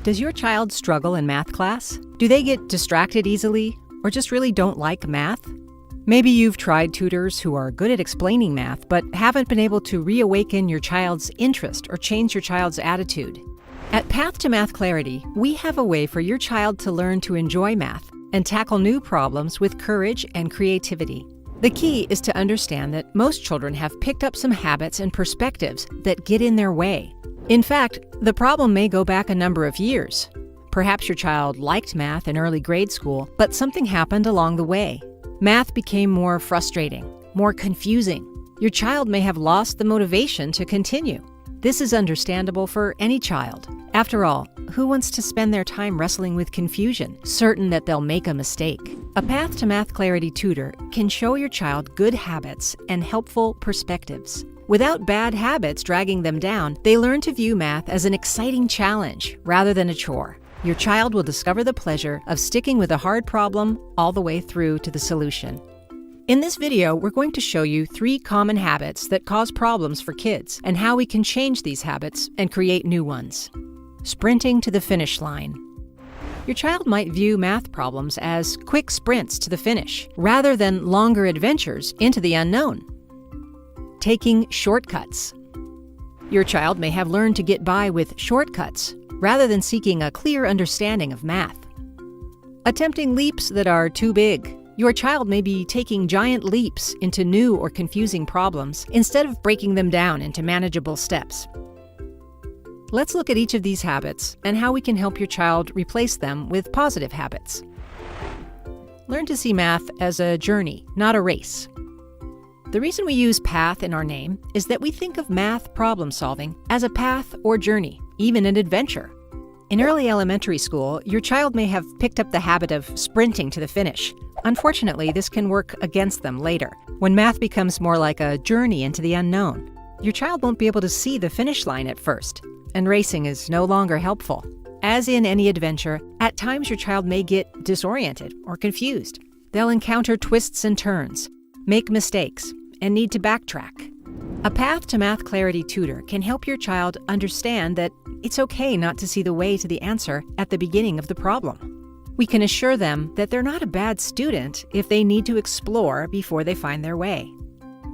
Does your child struggle in math class? Do they get distracted easily or just really don't like math? Maybe you've tried tutors who are good at explaining math but haven't been able to reawaken your child's interest or change your child's attitude. At Path to Math Clarity, we have a way for your child to learn to enjoy math and tackle new problems with courage and creativity. The key is to understand that most children have picked up some habits and perspectives that get in their way. In fact, the problem may go back a number of years. Perhaps your child liked math in early grade school, but something happened along the way. Math became more frustrating, more confusing. Your child may have lost the motivation to continue. This is understandable for any child. After all, who wants to spend their time wrestling with confusion, certain that they'll make a mistake? A Path to Math Clarity tutor can show your child good habits and helpful perspectives. Without bad habits dragging them down, they learn to view math as an exciting challenge rather than a chore. Your child will discover the pleasure of sticking with a hard problem all the way through to the solution. In this video, we're going to show you 3 common habits that cause problems for kids and how we can change these habits and create new ones. Sprinting to the finish line. Your child might view math problems as quick sprints to the finish rather than longer adventures into the unknown. Taking shortcuts. Your child may have learned to get by with shortcuts rather than seeking a clear understanding of math. Attempting leaps that are too big. Your child may be taking giant leaps into new or confusing problems instead of breaking them down into manageable steps. Let's look at each of these habits and how we can help your child replace them with positive habits. Learn to see math as a journey, not a race. The reason we use path in our name is that we think of math problem solving as a path or journey, even an adventure. In early elementary school, your child may have picked up the habit of sprinting to the finish. Unfortunately, this can work against them later, when math becomes more like a journey into the unknown. Your child won't be able to see the finish line at first, and racing is no longer helpful. As in any adventure, at times your child may get disoriented or confused. They'll encounter twists and turns, make mistakes, and need to backtrack. A Path to Math Clarity tutor can help your child understand that it's okay not to see the way to the answer at the beginning of the problem. We can assure them that they're not a bad student if they need to explore before they find their way.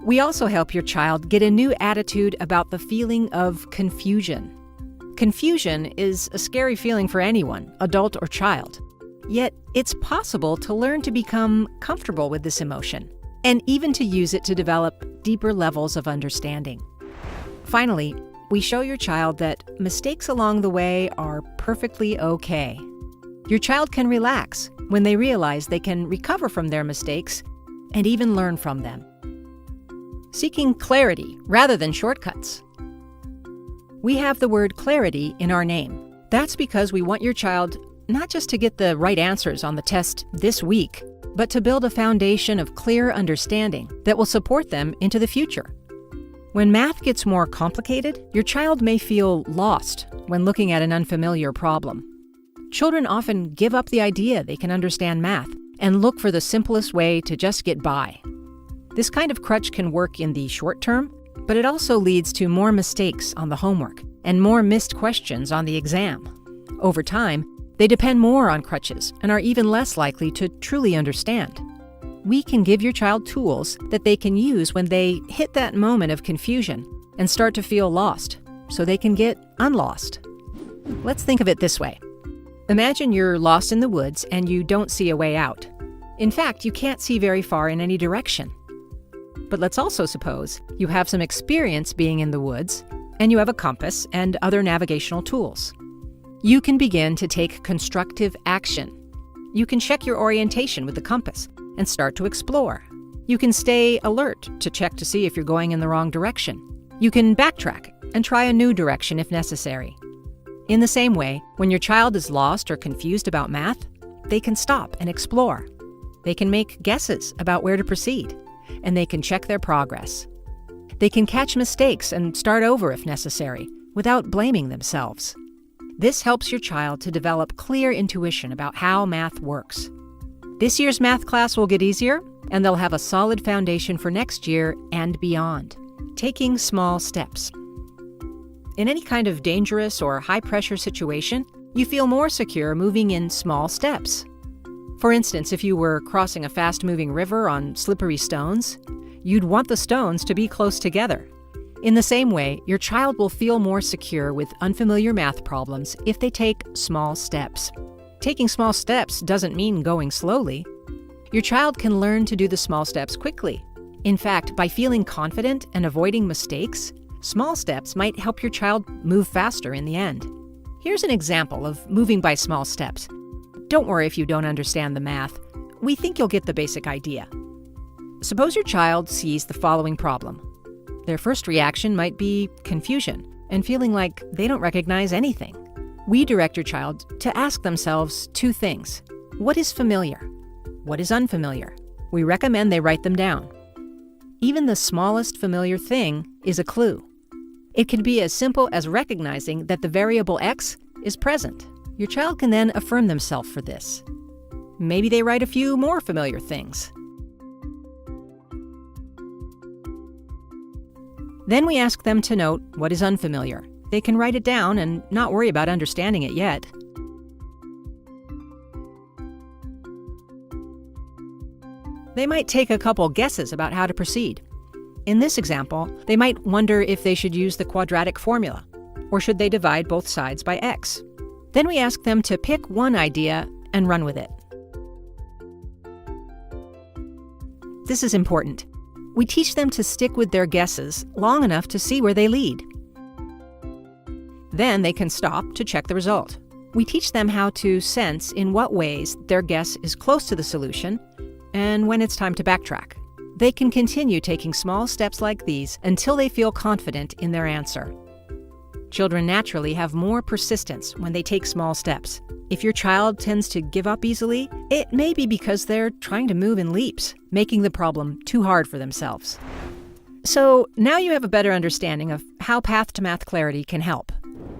We also help your child get a new attitude about the feeling of confusion. Confusion is a scary feeling for anyone, adult or child. Yet, it's possible to learn to become comfortable with this emotion, and even to use it to develop deeper levels of understanding. Finally, we show your child that mistakes along the way are perfectly okay. Your child can relax when they realize they can recover from their mistakes and even learn from them. Seeking clarity rather than shortcuts. We have the word clarity in our name. That's because we want your child not just to get the right answers on the test this week, but to build a foundation of clear understanding that will support them into the future. When math gets more complicated, your child may feel lost when looking at an unfamiliar problem. Children often give up the idea they can understand math and look for the simplest way to just get by. This kind of crutch can work in the short term, but it also leads to more mistakes on the homework and more missed questions on the exam. Over time, they depend more on crutches and are even less likely to truly understand. We can give your child tools that they can use when they hit that moment of confusion and start to feel lost, so they can get unlost. Let's think of it this way. Imagine you're lost in the woods and you don't see a way out. In fact, you can't see very far in any direction. But let's also suppose you have some experience being in the woods and you have a compass and other navigational tools. You can begin to take constructive action. You can check your orientation with the compass and start to explore. You can stay alert to check to see if you're going in the wrong direction. You can backtrack and try a new direction if necessary. In the same way, when your child is lost or confused about math, they can stop and explore. They can make guesses about where to proceed, and they can check their progress. They can catch mistakes and start over if necessary, without blaming themselves. This helps your child to develop clear intuition about how math works. This year's math class will get easier, and they'll have a solid foundation for next year and beyond. Taking small steps. In any kind of dangerous or high-pressure situation, You feel more secure moving in small steps. For instance, if you were crossing a fast-moving river on slippery stones, you'd want the stones to be close together. In the same way, your child will feel more secure with unfamiliar math problems if they take small steps. Taking small steps doesn't mean going slowly. Your child can learn to do the small steps quickly. In fact, by feeling confident and avoiding mistakes, small steps might help your child move faster in the end. Here's an example of moving by small steps. Don't worry if you don't understand the math. We think you'll get the basic idea. Suppose your child sees the following problem. Their first reaction might be confusion and feeling like they don't recognize anything. We direct your child to ask themselves two things. What is familiar? What is unfamiliar? We recommend they write them down. Even the smallest familiar thing is a clue. It can be as simple as recognizing that the variable x is present. Your child can then affirm themselves for this. Maybe they write a few more familiar things. Then we ask them to note what is unfamiliar. They can write it down and not worry about understanding it yet. They might take a couple guesses about how to proceed. In this example, they might wonder if they should use the quadratic formula, or should they divide both sides by x. Then we ask them to pick one idea and run with it. This is important. We teach them to stick with their guesses long enough to see where they lead. Then they can stop to check the result. We teach them how to sense in what ways their guess is close to the solution and when it's time to backtrack. They can continue taking small steps like these until they feel confident in their answer. Children naturally have more persistence when they take small steps. If your child tends to give up easily, it may be because they're trying to move in leaps, making the problem too hard for themselves. So now you have a better understanding of how Path to Math Clarity can help.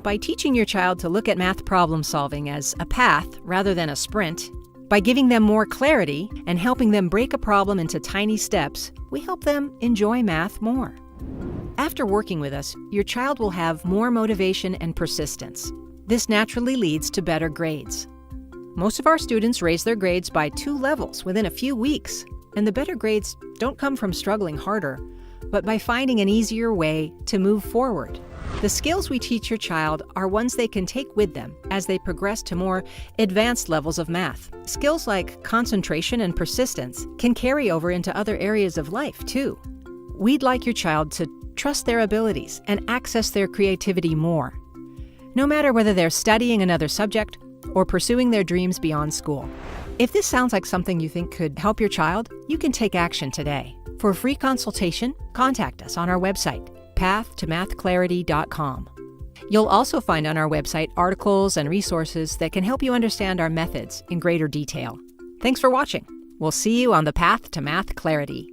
By teaching your child to look at math problem solving as a path rather than a sprint, by giving them more clarity and helping them break a problem into tiny steps, we help them enjoy math more. After working with us, your child will have more motivation and persistence. This naturally leads to better grades. Most of our students raise their grades by 2 levels within a few weeks, and the better grades don't come from struggling harder, but by finding an easier way to move forward. The skills we teach your child are ones they can take with them as they progress to more advanced levels of math. Skills like concentration and persistence can carry over into other areas of life, too. We'd like your child to trust their abilities and access their creativity more, no matter whether they're studying another subject or pursuing their dreams beyond school. If this sounds like something you think could help your child, you can take action today. For a free consultation, contact us on our website, pathtomathclarity.com. You'll also find on our website articles and resources that can help you understand our methods in greater detail. Thanks for watching. We'll see you on the Path to Math Clarity.